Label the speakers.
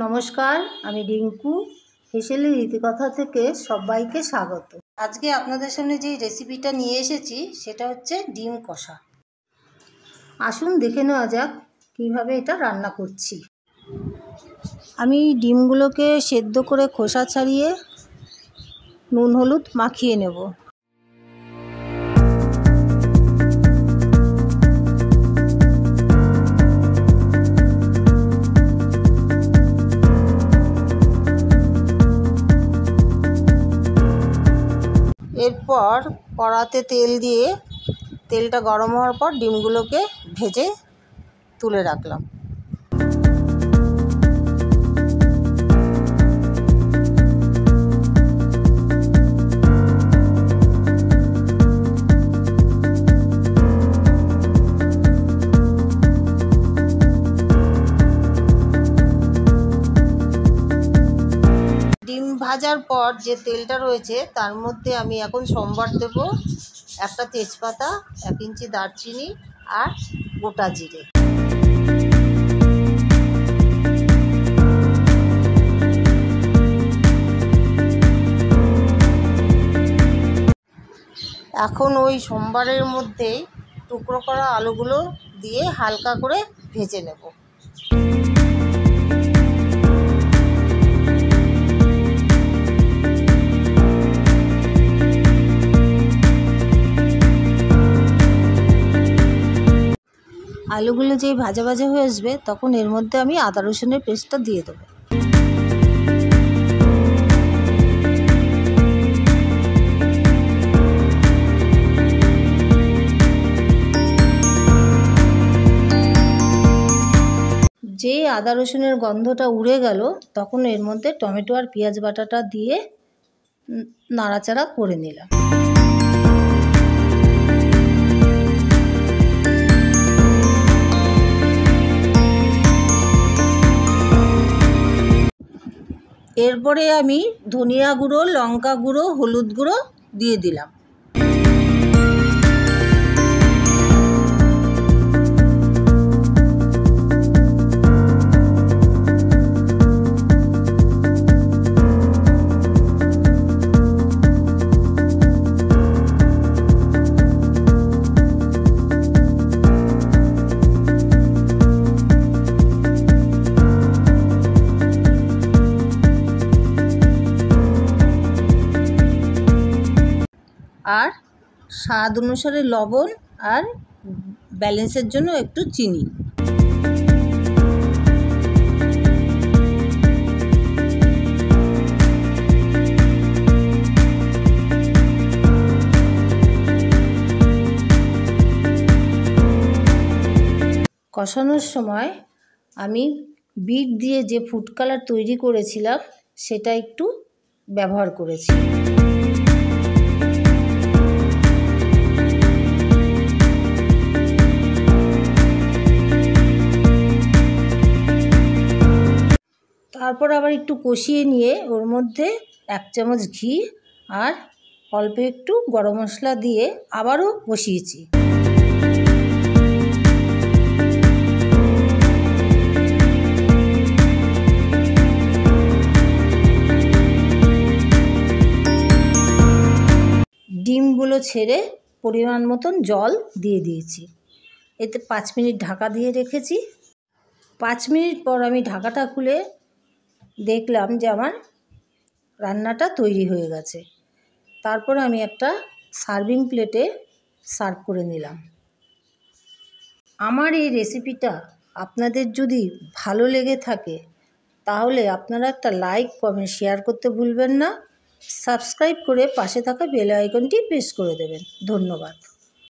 Speaker 1: নমস্কার, আমি রিঙ্কু হেসেলের রীতিকথা থেকে সবাইকে স্বাগত। আজকে আপনাদের সামনে যে রেসিপিটা নিয়ে এসেছি সেটা হচ্ছে ডিম কষা। আসুন দেখে নেওয়া যাক কীভাবে এটা রান্না করছি। আমি ডিমগুলোকে সেদ্ধ করে খোসা ছাড়িয়ে নুন হলুদ মাখিয়ে নেব। এরপর কড়াতে তেল দিয়ে তেলটা গরম হওয়ার পর ডিমগুলোকে ভেজে তুলে রাখলাম। ডিম ভাজার পর যে তেলটা রয়েছে তার মধ্যে আমি এখন সম্বার দেব একটা তেজপাতা, 1 ইঞ্চি দারচিনি আর গোটা জিরে। এখন ওই সম্বারের মধ্যে টুকরো করা আলুগুলো দিয়ে হালকা করে ভেজে নেব। আলুগুলো যেই ভাজা ভাজা হয়ে আসবে তখন এর মধ্যে আমি আদা রসুনের পেস্টটা দিয়ে দেবো। যে আদা রসুনের গন্ধটা উড়ে গেল তখন এর মধ্যে টমেটো আর পেঁয়াজ বাটাটা দিয়ে নাড়াচাড়া করে নিলাম। এরপরে আমি ধনিয়া গুঁড়ো, লঙ্কা গুঁড়ো, হলুদ গুঁড়ো দিয়ে দিলাম। আর স্বাদ অনুসারে লবণ আর ব্যালেন্সের জন্য একটু চিনি। কষানোর সময় আমি বিট দিয়ে যে ফুড কালার তৈরি করেছিলাম সেটা একটু ব্যবহার করেছি। তারপর আবার একটু কষিয়ে নিয়ে ওর মধ্যে 1 চামচ ঘি আর অল্প একটু গরম মশলা দিয়ে আবারও কষিয়েছি। ডিমগুলো ছেড়ে পরিমাণ মতন জল দিয়ে দিয়েছি। এতে 5 মিনিট ঢাকা দিয়ে রেখেছি। 5 মিনিট পর আমি ঢাকাটা খুলে দেখলাম যে আমার রান্নাটা তৈরি হয়ে গেছে। তারপর আমি একটা সার্ভিং প্লেটে সার্ভ করে নিলাম। আমার এই রেসিপিটা আপনাদের যদি ভালো লেগে থাকে তাহলে আপনারা একটা লাইক, কমেন্ট, শেয়ার করতে ভুলবেন না। সাবস্ক্রাইব করে পাশে থাকা বেল আইকনটি প্রেস করে দেবেন। ধন্যবাদ।